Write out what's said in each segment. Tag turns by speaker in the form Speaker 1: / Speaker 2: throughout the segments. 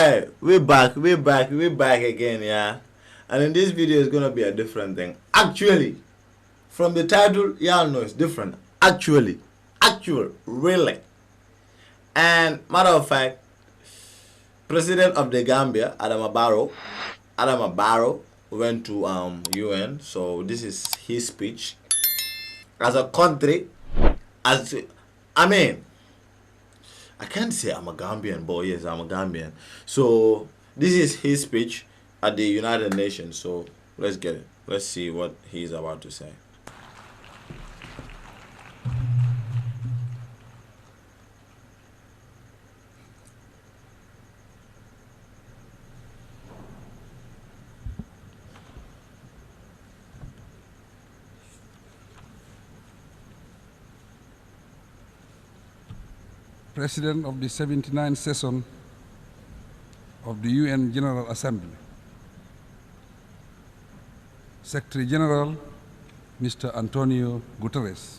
Speaker 1: Hey, we're back again, yeah. And in this video, it's gonna be a different thing. Actually, from the title, y'all know it's different. Actually, really. And matter of fact, President of the Gambia, Adama Barrow, went to UN. So this is his speech. As a country, I mean, I can't say I'm a Gambian, but yes, I'm a Gambian. So this is his speech at the United Nations. So let's get it. Let's see what he's about to say.
Speaker 2: President of the 79th session of the UN General Assembly, Secretary General, Mr. Antonio Guterres,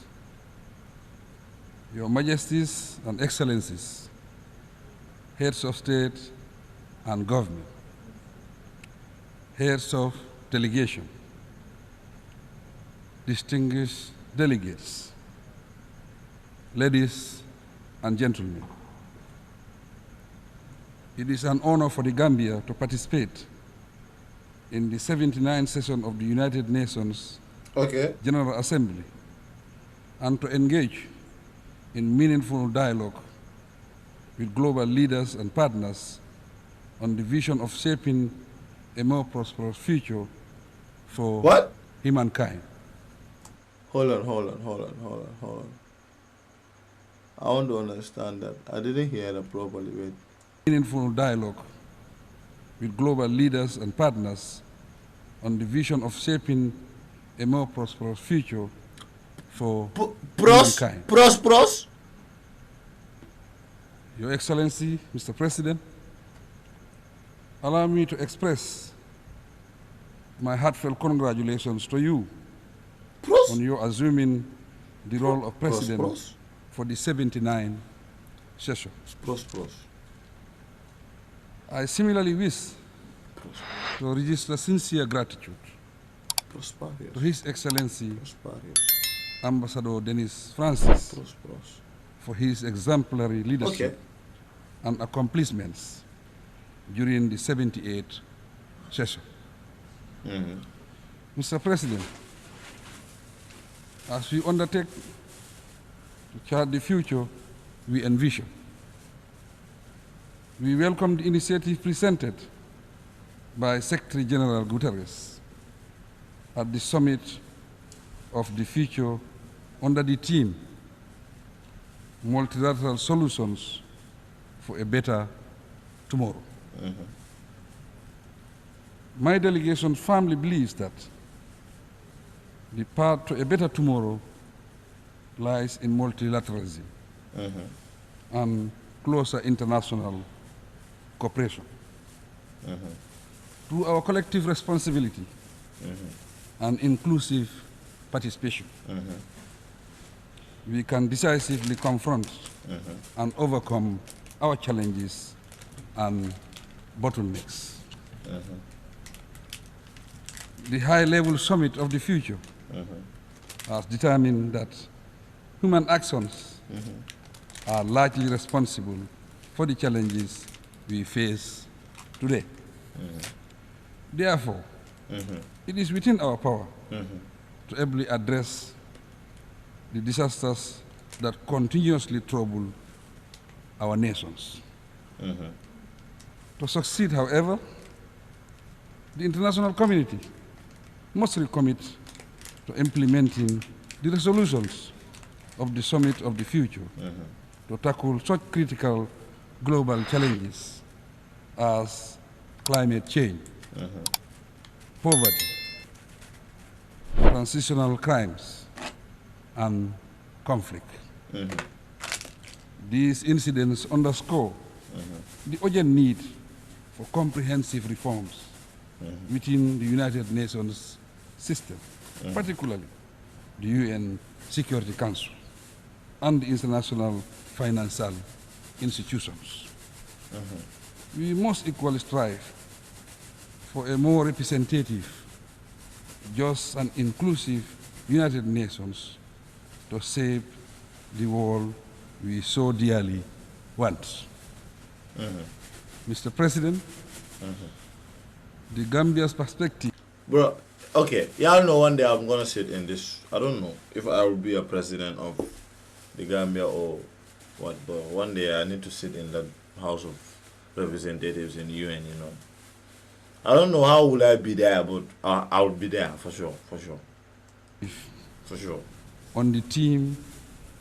Speaker 2: Your Majesties and Excellencies, Heads of State and Government, Heads of Delegation, distinguished delegates, ladies and gentlemen, it is an honor for the Gambia to participate in the 79th session of the United Nations General Assembly and to engage in meaningful dialogue with global leaders and partners on the vision of shaping a more prosperous future for humankind.
Speaker 1: Hold on. I want to understand that. I didn't hear that properly. Wait.
Speaker 2: Meaningful dialogue with global leaders and partners on the vision of shaping a more prosperous future for humankind.
Speaker 1: Prosperous?
Speaker 2: Your Excellency, Mr. President, allow me to express my heartfelt congratulations to you on your assuming the role of President for the 79th session. I similarly wish to register sincere gratitude to His Excellency Ambassador Dennis Francis for his exemplary leadership and accomplishments during the 78th session. Mr. President, as we undertake to chart the future we envision, we welcome the initiative presented by Secretary General Guterres at the Summit of the Future under the theme Multilateral Solutions for a Better Tomorrow. My delegation firmly believes that the path to a better tomorrow lies in multilateralism and closer international cooperation. Through our collective responsibility and inclusive participation, we can decisively confront and overcome our challenges and bottlenecks. The high-level summit of the future has determined that human actions are largely responsible for the challenges we face today. Therefore, it is within our power to ably address the disasters that continuously trouble our nations. To succeed, however, the international community must recommit to implementing the resolutions of the Summit of the Future to tackle such critical global challenges as climate change, poverty, transitional crimes, and conflict. These incidents underscore the urgent need for comprehensive reforms within the United Nations system, particularly the UN Security Council and the international financial institutions. We must equally strive for a more representative, just and inclusive United Nations to save the world we so dearly want. Mr. President, the Gambia's perspective.
Speaker 1: Bro, okay, y'all know one day I'm gonna sit in this. I don't know if I will be a president of the Gambia or what, but one day I need to sit in that House of Representatives in UN, you know. I don't know how will I be there, but I would be there for sure, for sure. For sure.
Speaker 2: On the team,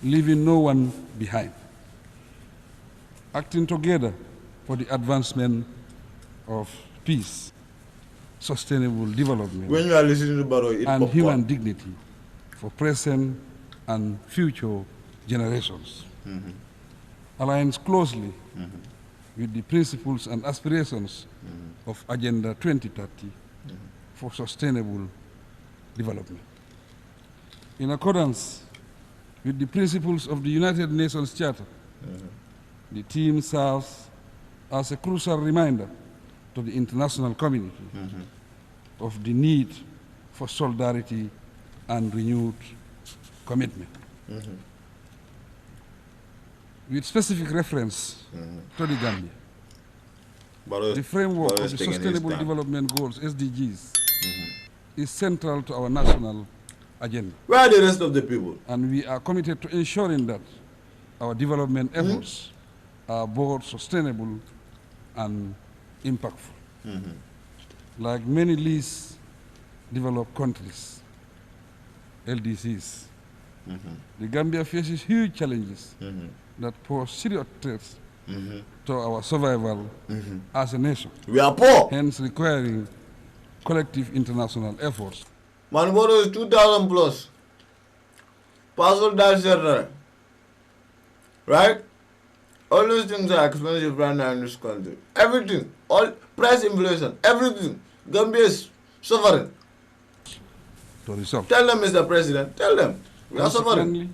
Speaker 2: leaving no one behind. Acting together for the advancement of peace, sustainable development,
Speaker 1: when you are listening to Barrow,
Speaker 2: and human dignity for present and future generations. Aligns closely with the principles and aspirations of Agenda 2030 for sustainable development. In accordance with the principles of the United Nations Charter, the team serves as a crucial reminder to the international community of the need for solidarity and renewed commitment. With specific reference to the Gambia, the framework of the Sustainable Development Goals, SDGs, is central to our national agenda.
Speaker 1: Where are the rest of the people?
Speaker 2: And we are committed to ensuring that our development efforts are both sustainable and impactful. Like many least developed countries, LDCs, the Gambia faces huge challenges that pose serious threats to our survival as a nation.
Speaker 1: We are poor.
Speaker 2: Hence requiring collective international efforts.
Speaker 1: Man, what is 2,000 plus? Parcel that right? All those things are expensive right now in this country. Everything, all price inflation, everything. Gambia is suffering.
Speaker 2: To resolve.
Speaker 1: Tell them, Mr. President, tell them. We are suffering.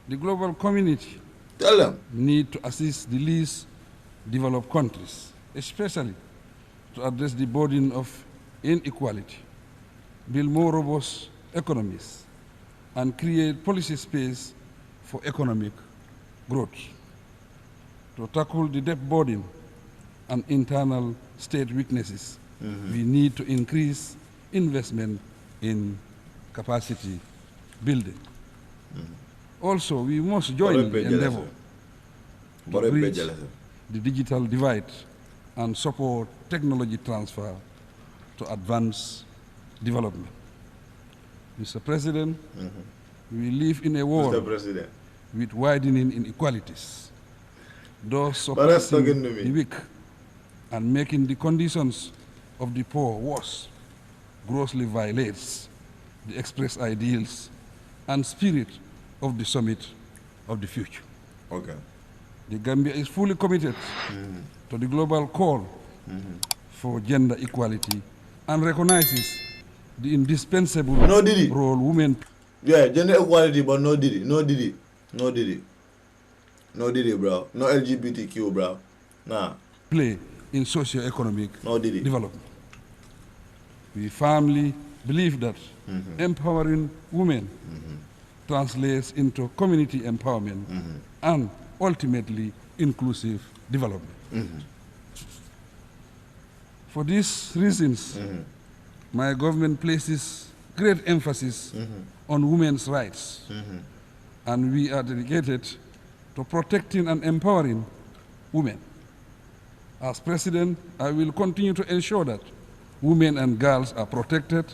Speaker 2: The global community
Speaker 1: tell them
Speaker 2: need to assist the least developed countries, especially to address the burden of inequality, build more robust economies, and create policy space for economic growth. To tackle the debt burden and internal state weaknesses, we need to increase investment in capacity building. Also, we must jointly endeavor to bridge the digital divide and support technology transfer to advance development. Mr. President, we live in a world with widening inequalities, thus suppressing the weak and making the conditions of the poor worse, grossly violates the expressed ideals and spirit of the summit of the future.
Speaker 1: Okay.
Speaker 2: The Gambia is fully committed to the global call for gender equality and recognizes the indispensable role women.
Speaker 1: Yeah, gender equality, but no Diddy, no Diddy, no Diddy. No Diddy, bro. No LGBTQ, bro. Nah.
Speaker 2: Play in socio-economic development. We firmly believe that empowering women translates into community empowerment and ultimately inclusive development. For these reasons, my government places great emphasis on women's rights, and we are dedicated to protecting and empowering women. As President, I will continue to ensure that women and girls are protected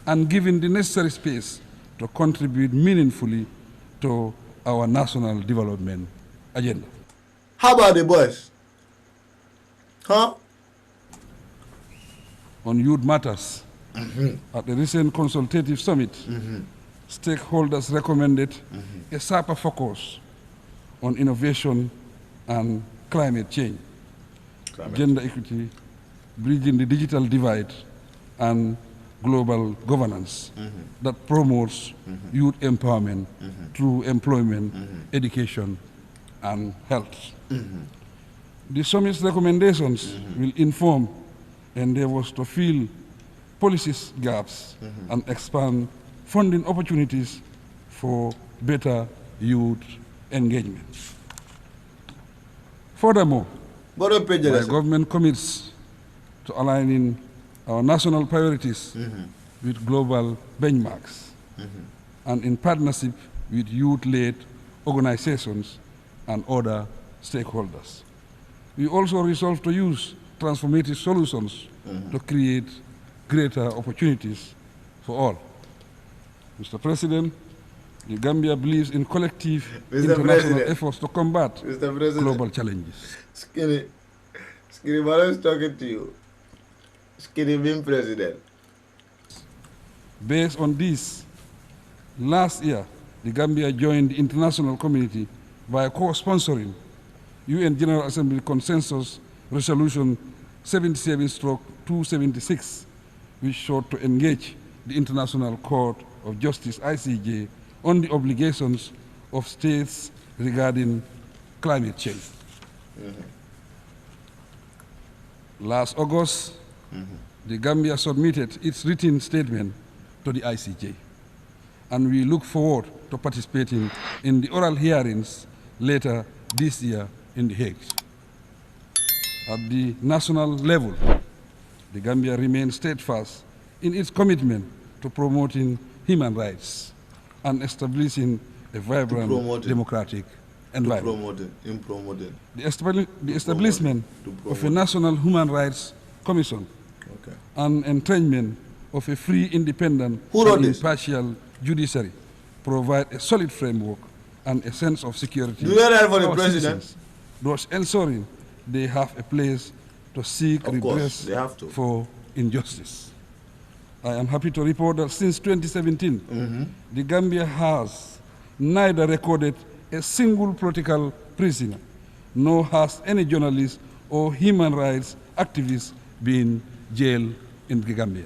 Speaker 2: and given the necessary space to contribute meaningfully to our national development agenda.
Speaker 1: How about the boys? Huh?
Speaker 2: On youth matters, at the recent consultative summit, stakeholders recommended a sharper focus on innovation and climate change, gender equity, bridging the digital divide, and global governance that promotes youth empowerment through employment, education, and health. The summit's recommendations will inform endeavors to fill policies gaps and expand funding opportunities for better youth engagement. Furthermore, my government commits to aligning our national priorities with global benchmarks and in partnership with youth-led organizations and other stakeholders. We also resolve to use transformative solutions to create greater opportunities for all. Mr. President, the Gambia believes in collective international efforts to combat global challenges.
Speaker 1: Skinny, Barrow is talking to you. Skinny being president.
Speaker 2: Based on this, last year, the Gambia joined the international community by co-sponsoring UN General Assembly Consensus Resolution 77/276, which sought to engage the International Court of Justice, ICJ, on the obligations of states regarding climate change. Last August, the Gambia submitted its written statement to the ICJ, and we look forward to participating in the oral hearings later this year in The Hague. At the national level, the Gambia remains steadfast in its commitment to promoting human rights and establishing a vibrant democratic environment. The establishment of a National Human Rights Commission and entrenchment of a free, independent, and impartial judiciary provide a solid framework and a sense of security
Speaker 1: for the president,
Speaker 2: thus ensuring they have a place to seek redress for injustice. I am happy to report that since 2017, the Gambia has neither recorded a single political prisoner, nor has any journalist or human rights activist been jailed in the Gambia.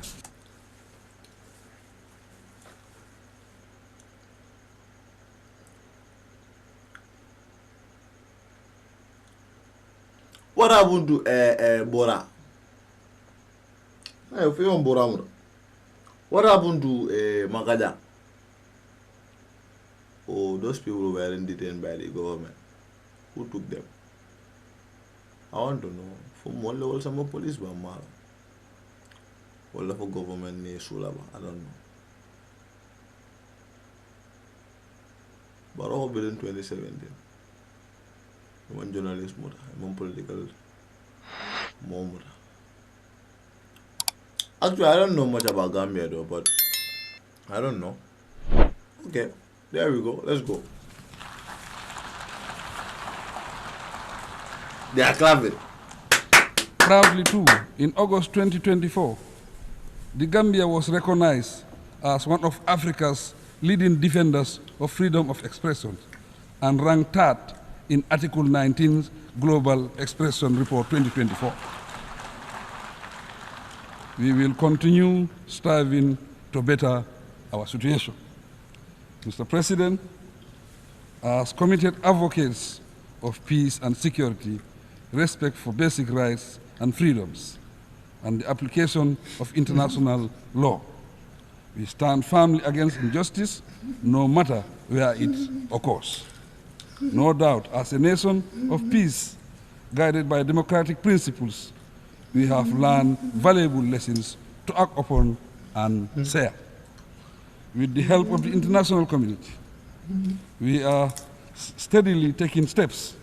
Speaker 1: What happened to Bora? What happened to Magaja? Oh, those people were detained by the government. Who took them? I want to know. From one level, some police were mad. All of a government name Sulaba. I don't know. Barrow built in 2017. One journalist, one political moment. Actually, I don't know much about Gambia though, but I don't know. Okay, there we go. Let's go. They are clapping.
Speaker 2: Proudly too, in August 2024, the Gambia was recognized as one of Africa's leading defenders of freedom of expression and ranked third in Article 19's Global Expression Report 2024. We will continue striving to better our situation. Mr. President, as committed advocates of peace and security, respect for basic rights and freedoms, and the application of international law, we stand firmly against injustice, no matter where it occurs. No doubt, as a nation of peace, guided by democratic principles, we have learned valuable lessons to act upon and share. With the help of the international community, we are steadily taking steps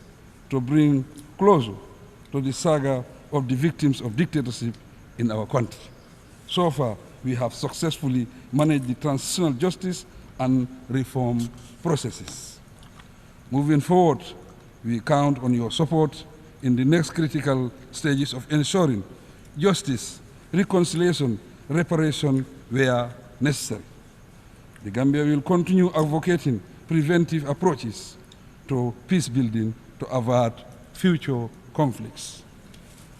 Speaker 2: to bring closure to the saga of the victims of dictatorship in our country. So far, we have successfully managed the transitional justice and reform processes. Moving forward, we count on your support in the next critical stages of ensuring justice, reconciliation, reparation where necessary. The Gambia will continue advocating preventive approaches to peace building to avert future conflicts.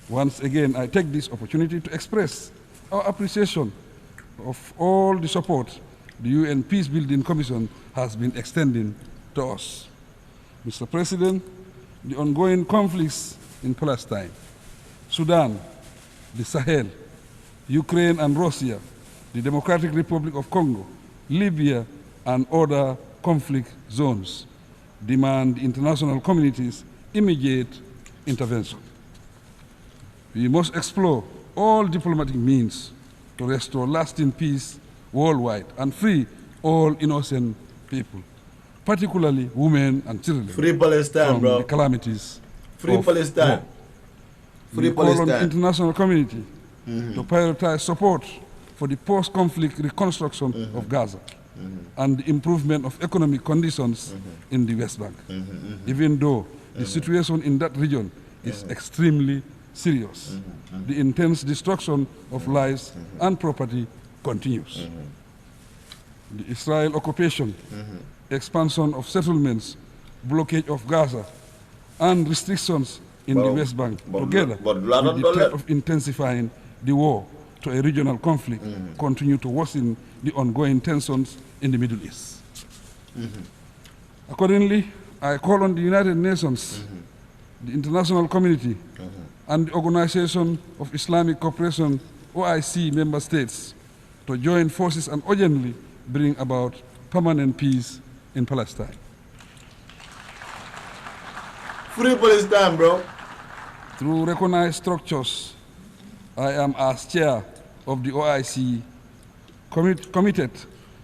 Speaker 2: Once again, I take this opportunity to express our appreciation of all the support the UN Peace Building Commission has been extending to us. Mr. President, the ongoing conflicts in Palestine, Sudan, the Sahel, Ukraine and Russia, the Democratic Republic of Congo, Libya, and other conflict zones demand the international community's immediate intervention. We must explore all diplomatic means to restore lasting peace worldwide and free all innocent people, particularly women and children.
Speaker 1: Free Palestine,
Speaker 2: from
Speaker 1: bro.
Speaker 2: The calamities.
Speaker 1: Free Palestine.
Speaker 2: War.
Speaker 1: Free
Speaker 2: we call on the
Speaker 1: Palestine.
Speaker 2: international community to prioritize support for the post-conflict reconstruction of Gaza and the improvement of economic conditions in the West Bank, even though the situation in that region is extremely serious. The intense destruction of lives and property continues. The Israel occupation, expansion of settlements, blockade of Gaza, and restrictions in the West Bank, together with the threat of intensifying the war to a regional conflict, continue to worsen the ongoing tensions in the Middle East. Accordingly, I call on the United Nations, the international community, and the Organization of Islamic Cooperation, OIC member states, to join forces and urgently bring about permanent peace in Palestine.
Speaker 1: Free Palestine, bro.
Speaker 2: Through recognized structures, I am, as chair of the OIC, committed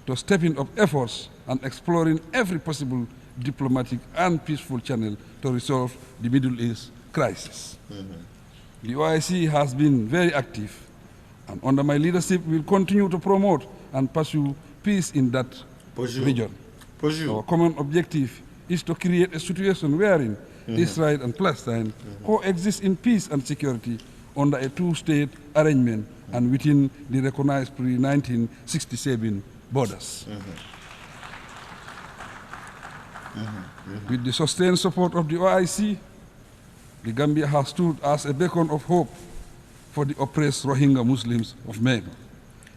Speaker 2: to stepping up efforts and exploring every possible diplomatic and peaceful channel to resolve the Middle East crisis. The OIC has been very active, and under my leadership will continue to promote and pursue peace in that region. Our common objective is to create a situation wherein Israel and Palestine coexist in peace and security under a two-state arrangement and within the recognized pre-1967 borders. With the sustained support of the OIC, the Gambia has stood as a beacon of hope for the oppressed Rohingya Muslims of Myanmar.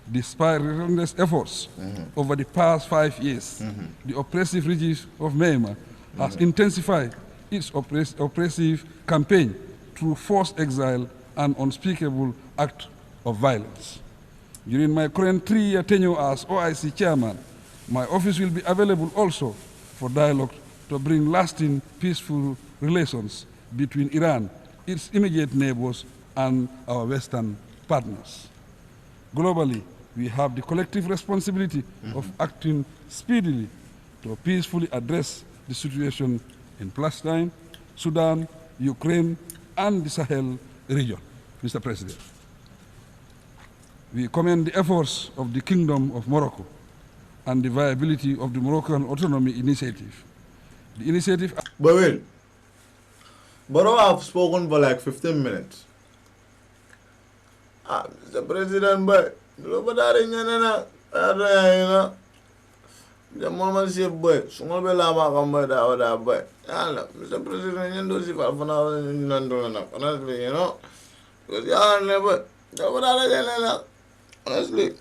Speaker 2: Despite relentless efforts over the past 5 years, the oppressive regime of Myanmar has intensified its oppressive campaign through forced exile and unspeakable act of violence. During my current 3-year tenure as OIC chairman, my office will be available also for dialogue to bring lasting peaceful relations between Iran, its immediate neighbors, and our Western partners. Globally, we have the collective responsibility of acting speedily to peacefully address the situation in Palestine, Sudan, Ukraine, and the Sahel region. Mr. President, we commend the efforts of the Kingdom of Morocco and the viability of the Moroccan Autonomy Initiative. The initiative...
Speaker 1: But wait, Barrow have spoken for like 15 minutes. Mr. President, but the moment say boy, small bella come by that boy. Mr. President, you know, for honestly, you know, because you never, honestly,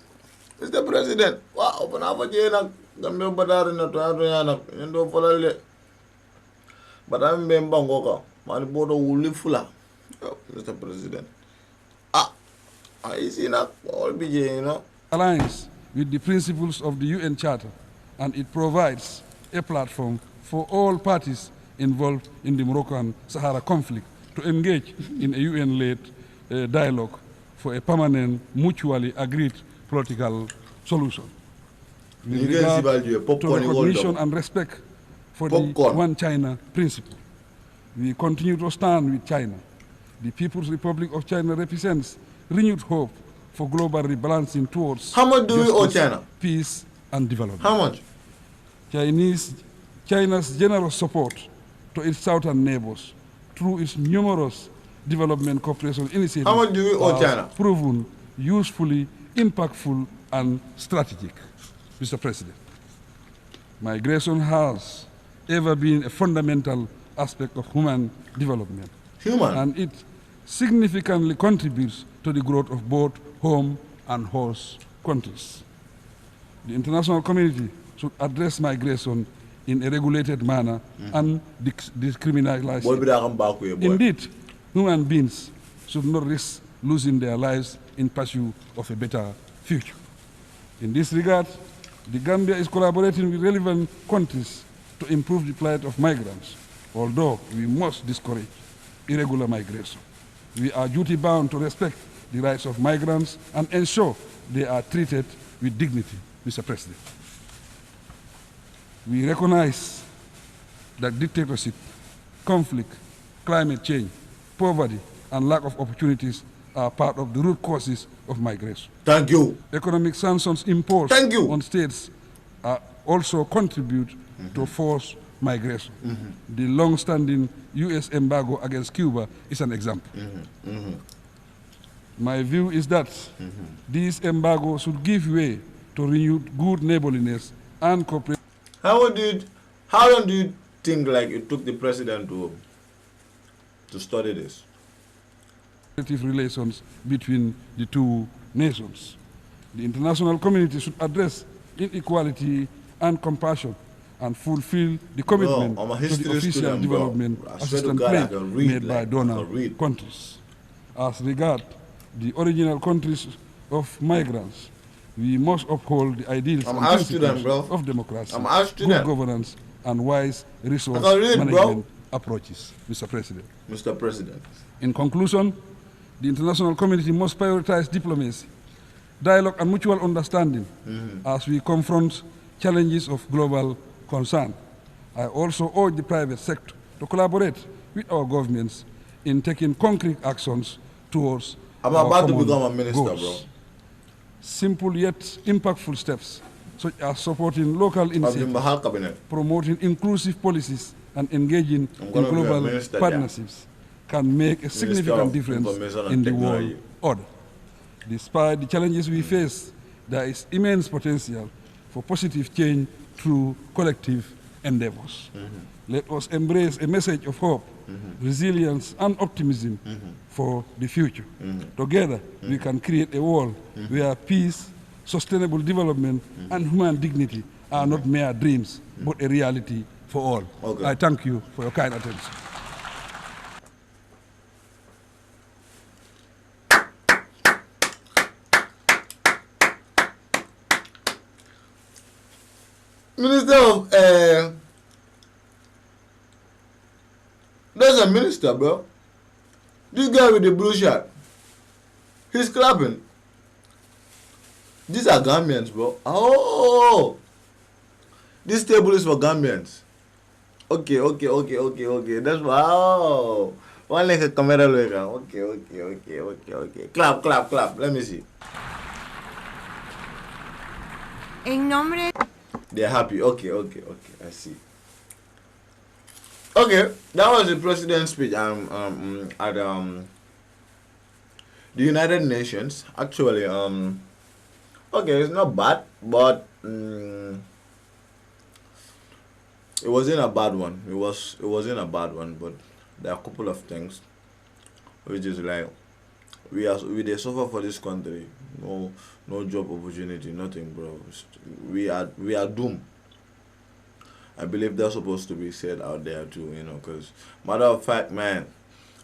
Speaker 1: Mr. President, wow, open up a jail, Gambia Badar in the Toyana, and do for a but I'm being Bangoka, my board will live fuller, Mr. President. I see that all be, you know.
Speaker 2: Aligns with the principles of the UN Charter, and it provides a platform for all parties involved in the Moroccan-Sahara conflict to engage in a UN-led dialogue for a permanent, mutually agreed political solution. With regard to recognition and respect for the One China principle, we continue to stand with China. The People's Republic of China represents renewed hope for global rebalancing towards
Speaker 1: how much do we owe China?
Speaker 2: Peace and development.
Speaker 1: How much?
Speaker 2: China's generous support to its southern neighbors through its numerous development cooperation initiatives
Speaker 1: how much do we owe China?
Speaker 2: Proven usefully impactful and strategic. Mr. President, migration has ever been a fundamental aspect of human development. And it significantly contributes to the growth of both home and host countries. The international community should address migration in a regulated manner and decriminalize it. Indeed, human beings should not risk losing their lives in pursuit of a better future. In this regard, the Gambia is collaborating with relevant countries to improve the plight of migrants, although we must discourage irregular migration. We are duty-bound to respect the rights of migrants and ensure they are treated with dignity, Mr. President. We recognize that dictatorship, conflict, climate change, poverty, and lack of opportunities are part of the root causes of migration.
Speaker 1: Thank you.
Speaker 2: Economic sanctions imposed on states also contribute to forced migration. The long-standing U.S. embargo against Cuba is an example. My view is that these embargoes should give way to renewed good neighborliness and cooperation.
Speaker 1: How long do you think like it took the president to study this?
Speaker 2: Relations between the two nations. The international community should address inequality and compassion and fulfill the commitment to the official development assistance plan made by donor countries. As regards the original countries of migrants, we must uphold the ideals and principles of democracy, good governance, and wise resource management approaches, Mr. President.
Speaker 1: Mr. President.
Speaker 2: In conclusion, the international community must prioritize diplomacy, dialogue, and mutual understanding as we confront challenges of global concern. I also urge the private sector to collaborate with our governments in taking concrete actions towards
Speaker 1: I'm
Speaker 2: our
Speaker 1: about to
Speaker 2: common
Speaker 1: become a minister,
Speaker 2: goals.
Speaker 1: bro.
Speaker 2: Simple yet impactful steps, such as supporting local initiatives, promoting inclusive policies, and engaging in global partnerships, can make a significant difference in the world order. Despite the challenges we face, there is immense potential for positive change through collective endeavors. Let us embrace a message of hope, resilience, and optimism for the future. Together, we can create a world where peace, sustainable development, and human dignity are not mere dreams, but a reality for all. I thank you for your kind attention.
Speaker 1: Minister of there's a minister, bro. This guy with the blue shirt, he's clapping. These are Gambians, bro. Oh, this table is for Gambians. Okay. That's wow. One like a camera look. Okay. Clap. Let me see.
Speaker 3: En nombre.
Speaker 1: They're happy. Okay. I see. Okay, that was the president's speech at the United Nations. Actually, okay, it's not bad, but it wasn't a bad one. It wasn't a bad one, but there are a couple of things which is like we they suffer for this country. No job opportunity, nothing, bro. We are doomed. I believe that's supposed to be said out there too, you know, because matter of fact, man,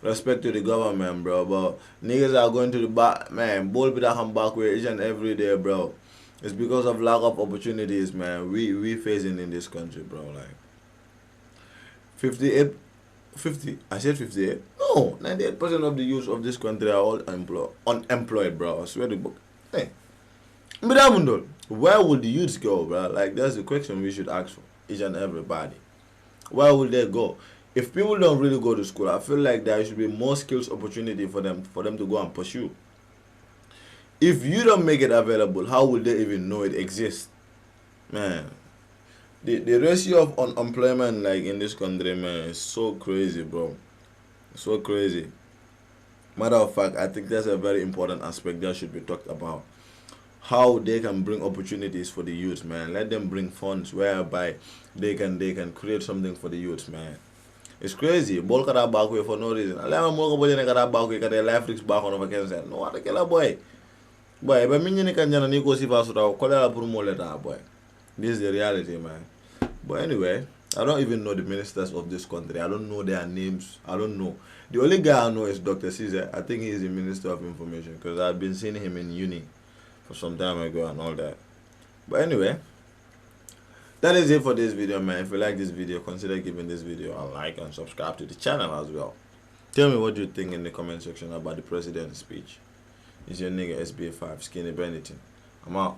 Speaker 1: respect to the government, bro, but niggas are going to the back, man, bull be that come back where each and every day, bro. It's because of lack of opportunities, man, we facing in this country, bro, like 50, I said 58? No, 98% of the youth of this country are all unemployed, bro. I swear to book. Hey, where would the youths go, bro? Like, that's the question we should ask for, each and everybody. Where will they go? If people don't really go to school, I feel like there should be more skills opportunity for them to go and pursue. If you don't make it available, how will they even know it exists? Man, the ratio of unemployment like in this country, man, is so crazy, bro. So crazy. Matter of fact, I think that's a very important aspect that should be talked about. How they can bring opportunities for the youth, man. Let them bring funds whereby they can create something for the youth, man. It's crazy. Ball cut back way for no reason. I let more boy cut back way, cut life risks back on over cancer. No what a boy. Boy, but me can jana ni go si fa suta ko la pour mo leta boy. This is the reality, man. But anyway, I don't even know the ministers of this country. I don't know their names. I don't know. The only guy I know is Dr. Caesar. I think he's the Minister of Information because I've been seeing him in uni for some time ago and all that. But anyway, that is it for this video, man. If you like this video, consider giving this video a like and subscribe to the channel as well. Tell me what you think in the comment section about the president's speech. It's your nigga SBA5 Skinny Barnington. I'm out.